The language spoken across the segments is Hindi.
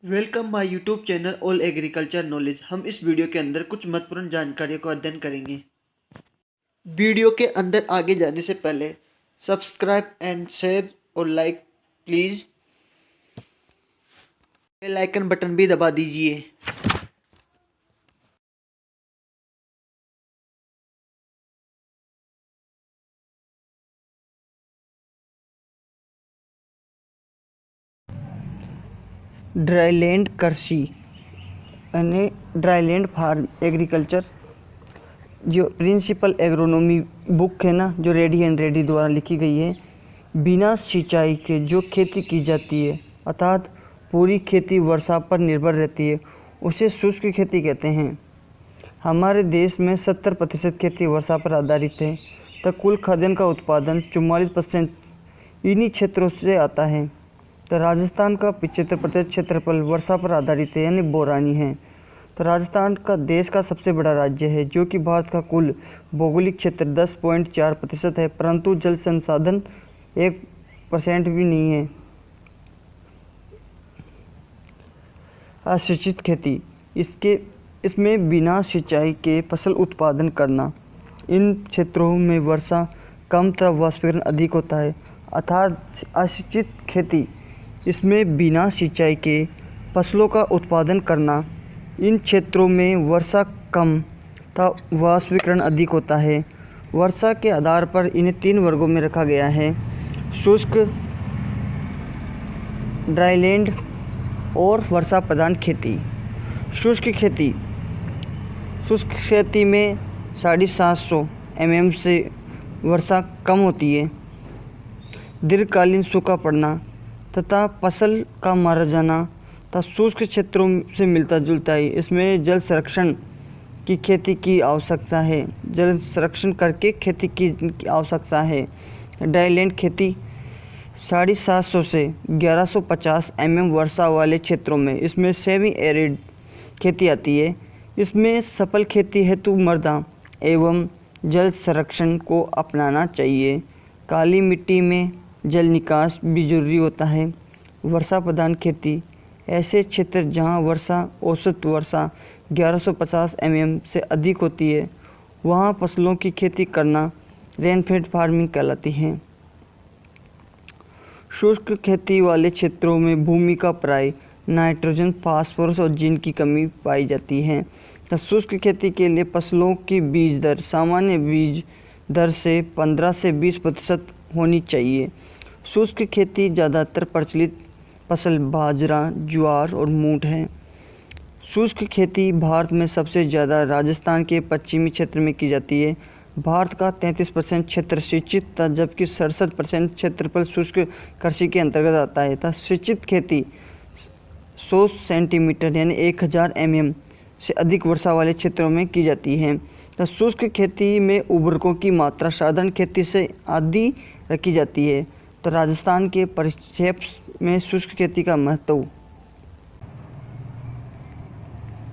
Welcome my YouTube channel all agriculture knowledge. हम इस वीडियो के अंदर कुछ महत्वपूर्ण जानकारियों को अध्ययन करेंगे। वीडियो के अंदर आगे जाने से पहले सब्सक्राइब एंड शेयर और like please. Bell icon button भी दबा दीजिए। ड्राईलैंड कृषि यानी ड्राईलैंड फार्म एग्रीकल्चर जो प्रिंसिपल एग्रोनॉमी बुक है ना, जो रेडी एंड रेडी द्वारा लिखी गई है। बिना सिंचाई के जो खेती की जाती है अर्थात पूरी खेती वर्षा पर निर्भर रहती है, उसे शुष्क खेती कहते हैं। हमारे देश में 70% खेती वर्षा पर आधारित है, तो कुल खाद्यान्न का उत्पादन 44% इन्हीं क्षेत्रों से आता है। तो राजस्थान का 75% क्षेत्रफल वर्षा पर आधारित है यानी बोरानी है। तो राजस्थान का देश का सबसे बड़ा राज्य है, जो कि भारत का कुल भौगोलिक क्षेत्र 10.4% है, परंतु जल संसाधन 1% भी नहीं है। असिंचित खेती इसमें बिना सिंचाई के फसल उत्पादन करना। इन क्षेत्रों में वर्षा कम तथा वाष्पीकरण अधिक होता है। अर्थात असिंचित खेती इसमें बिना सिंचाई के फसलों का उत्पादन करना। इन क्षेत्रों में वर्षा कम तथा वाष्पीकरण अधिक होता है। वर्षा के आधार पर इन्हें 3 वर्गों में रखा गया है: शुष्क, ड्राईलैंड और वर्षा प्रधान खेती। शुष्क खेती में 750 mm से वर्षा कम होती है। दीर्घकालीन सूखा पड़ना तथा फसल का मारा जाना तथा शुष्क क्षेत्रों से मिलता जुलता है। इसमें जल संरक्षण की खेती की आवश्यकता है, जल संरक्षण करके खेती की आवश्यकता है। ड्राईलैंड खेती 750 से 1150 mm वर्षा वाले क्षेत्रों में, इसमें सेमी एरिड खेती आती है। इसमें सफल खेती हेतु मृदा एवं जल संरक्षण को अपनाना चाहिए। काली मिट्टी में जल निकास भी जरूरी होता है। वर्षा प्रधान खेती ऐसे क्षेत्र जहां औसत वर्षा 1150 mm से अधिक होती है, वहां फसलों की खेती करना रेनफेड फार्मिंग कहलाती है। शुष्क खेती वाले क्षेत्रों में भूमि का प्राय नाइट्रोजन, फास्फोरस और जिंक की कमी पाई जाती है। तो शुष्क खेती के लिए फसलों की बीज दर सामान्य बीज दर से 15 से 20% होनी चाहिए। शुष्क खेती ज़्यादातर प्रचलित फसल बाजरा, ज्वार और मूंग है। शुष्क खेती भारत में सबसे ज़्यादा राजस्थान के पश्चिमी क्षेत्र में की जाती है। भारत का 33% क्षेत्र सिंचित था, जबकि 67% क्षेत्रफल शुष्क कृषि के अंतर्गत आता है। तथा सिंचित खेती 100 सेंटीमीटर यानी 1000 mm से अधिक वर्षा वाले क्षेत्रों में की जाती है। तो शुष्क खेती में उर्वरकों की मात्रा साधारण खेती से आधी रखी जाती है। तो राजस्थान के परिप्रेक्ष्य में शुष्क खेती का महत्व।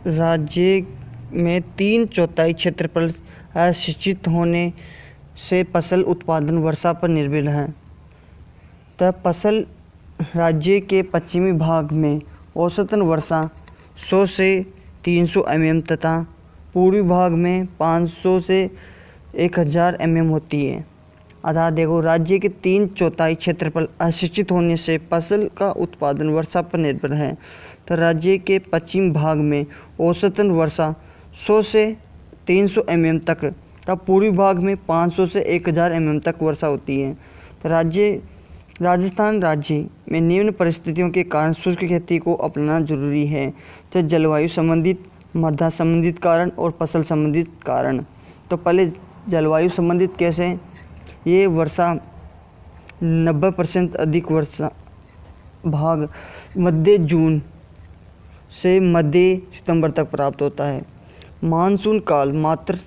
राज्य में 3/4 क्षेत्रफल असिंचित होने से फसल उत्पादन वर्षा पर निर्भर है। तब फसल राज्य के पश्चिमी भाग में औसतन वर्षा 100 से 300 mm तथा पूर्वी भाग में 500 से 1000 mm होती है। अर्थात देखो, राज्य के 3/4 क्षेत्रफल असिंचित होने से फसल का उत्पादन वर्षा पर निर्भर है। तो राज्य के पश्चिम भाग में औसतन वर्षा 100 से 300 mm तक, तब पूर्वी भाग में 500 से 1000 mm तक वर्षा होती है। तो राजस्थान राज्य में निम्न परिस्थितियों के कारण शुष्क खेती को अपनाना जरूरी है। तो जलवायु संबंधित, मृदा संबंधित कारण और फसल संबंधित कारण। तो पहले जलवायु संबंधित कैसे? ये वर्षा 90% अधिक वर्षा भाग मध्य जून से मध्य सितंबर तक प्राप्त होता है। मानसून काल मात्र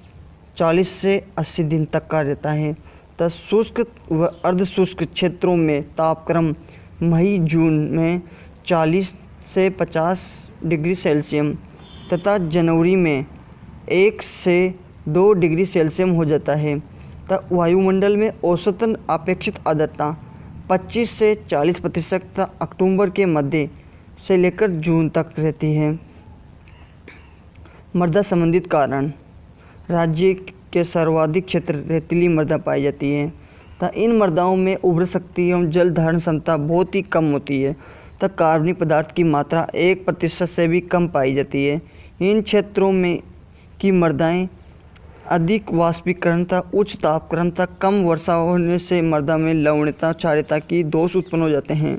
40 से 80 दिन तक का रहता है। तो शुष्क व अर्धशुष्क क्षेत्रों में तापक्रम मई जून में 40 से 50 डिग्री सेल्सियस तथा जनवरी में 1 से 2 डिग्री सेल्सियस हो जाता है। तथा वायुमंडल में औसतन अपेक्षित आर्द्रता 25 से 40% तथा अक्टूबर के मध्य से लेकर जून तक रहती है। मृदा संबंधित कारण। राज्य के सर्वाधिक क्षेत्र रेतीली मृदा पाई जाती है तथा इन मृदाओं में उर्वरा शक्ति एवं जल धारण क्षमता बहुत ही कम होती है तथा कार्बनिक पदार्थ की मात्रा 1% से भी कम पाई जाती है। इन क्षेत्रों में की मृदाएं अधिक वाष्पीकरण तथा उच्च तापक्रम तथा कम वर्षा होने से मृदा में लवणता क्षारीयता की दोष उत्पन्न हो जाते हैं।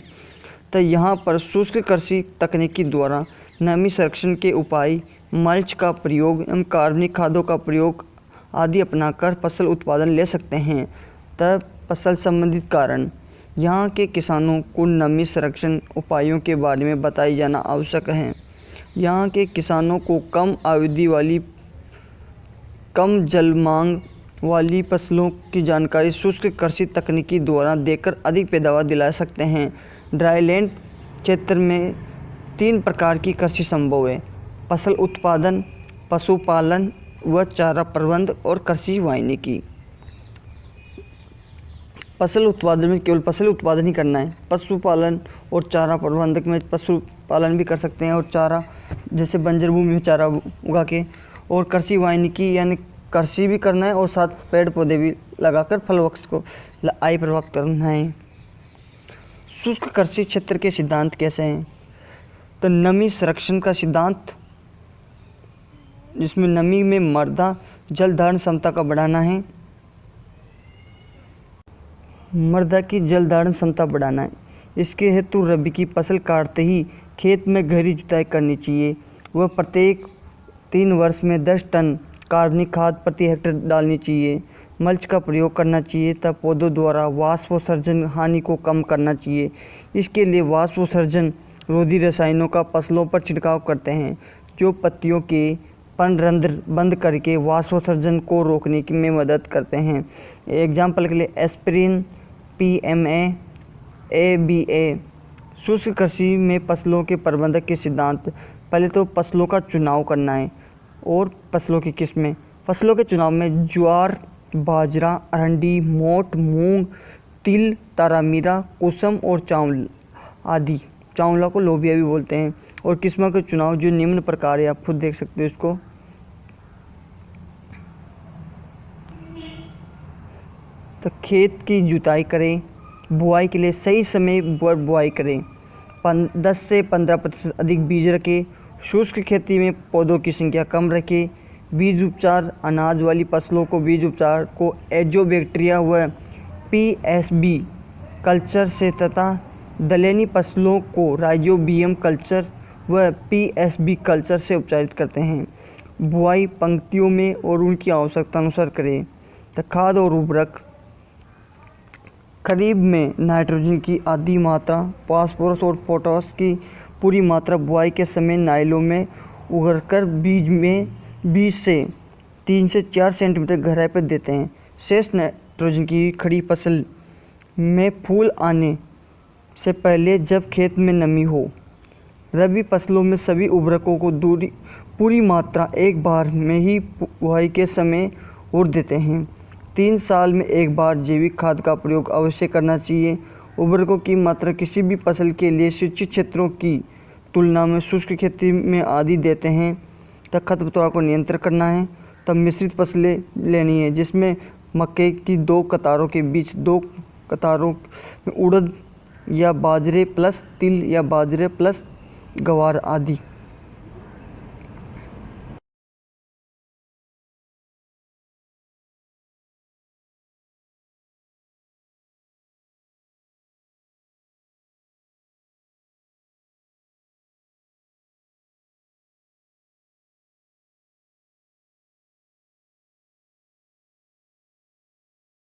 तो यहाँ पर शुष्क कृषि तकनीकी द्वारा नमी संरक्षण के उपाय, मल्च का प्रयोग एवं कार्बनिक खादों का प्रयोग आदि अपनाकर फसल उत्पादन ले सकते हैं। तब फसल संबंधित कारण। यहाँ के किसानों को नमी संरक्षण उपायों के बारे में बताई जाना आवश्यक है। यहाँ के किसानों को कम अवधि वाली कम जल मांग वाली फसलों की जानकारी शुष्क कृषि तकनीकी द्वारा देकर अधिक पैदावार दिला सकते हैं। ड्राईलैंड क्षेत्र में 3 प्रकार की कृषि संभव है: फसल उत्पादन, पशुपालन व चारा प्रबंध और कृषि वानिकी। फसल उत्पादन में केवल फसल उत्पादन ही करना है। पशुपालन और चारा प्रबंधक में पशुपालन भी कर सकते हैं और चारा जैसे बंजर भूमि में चारा उगा के, और कृषि वानिकी यानी कृषि भी करना है और साथ पेड़ पौधे भी लगाकर फल वृक्ष को आय प्रभावित करना है। शुष्क कृषि क्षेत्र के सिद्धांत कैसे हैं? तो नमी संरक्षण का सिद्धांत, जिसमें नमी में मृदा जल धारण क्षमता का बढ़ाना है। मृदा की जल धारण क्षमता बढ़ाना है। इसके हेतु रबी की फसल काटते ही खेत में गहरी जुताई करनी चाहिए। वह प्रत्येक 3 वर्ष में 10 टन कार्बनिक खाद प्रति हेक्टेयर डालनी चाहिए। मल्च का प्रयोग करना चाहिए तथा पौधों द्वारा वाष्पोत्सर्जन हानि को कम करना चाहिए। इसके लिए वाष्पोत्सर्जन रोधी रसायनों का फसलों पर छिड़काव करते हैं, जो पत्तियों के पनरंध्र बंद करके वाष्पोत्सर्जन को रोकने में मदद करते हैं। एग्जाम्पल के लिए एस्पिरिन, PMA, ABA। शुष्क कृषि में फसलों के प्रबंधन के सिद्धांत। पहले तो फसलों का चुनाव करना है और फसलों की किस्में। फसलों के चुनाव में ज्वार, बाजरा, अरंडी, मोठ, मूंग, तिल, तारामीरा, कुसुम और चावल आदि। चावला को लोबिया भी बोलते हैं। और किस्मों के चुनाव जो निम्न प्रकार है, आप खुद देख सकते हो इसको। तो खेत की जुताई करें। बुआई के लिए सही समय पर बुआई करें। 10 से 15% अधिक बीज रखें। शुष्क खेती में पौधों की संख्या कम रखें। बीज उपचार। अनाज वाली फसलों को बीज उपचार को एजोबैक्टीरिया व PSB कल्चर से तथा दलहनी फसलों को राइजोबियम कल्चर व PSB कल्चर से उपचारित करते हैं। बुआई पंक्तियों में और उनकी आवश्यकता अनुसार करें। तो खाद और उर्वरक। खरीफ में नाइट्रोजन की आधी मात्रा, फास्फोरस और पोटास की पूरी मात्रा बुआई के समय नाइलों में उगरकर बीज से 3 से 4 सेंटीमीटर गहराई पर देते हैं। शेष नाइट्रोजन की खड़ी फसल में फूल आने से पहले जब खेत में नमी हो। रबी फसलों में सभी उर्वरकों को पूरी मात्रा एक बार में ही बुआई के समय और देते हैं। 3 साल में एक बार जैविक खाद का प्रयोग अवश्य करना चाहिए। उर्वरकों की मात्रा किसी भी फसल के लिए सिंचित क्षेत्रों की तुलना में शुष्क खेती में आधी देते हैं। तब खरपतवार को नियंत्रण करना है। तब मिश्रित फसलें लेनी है, जिसमें मक्के की 2 कतारों के बीच 2 कतारों में उड़द या बाजरे प्लस तिल या बाजरे प्लस गवार आदि।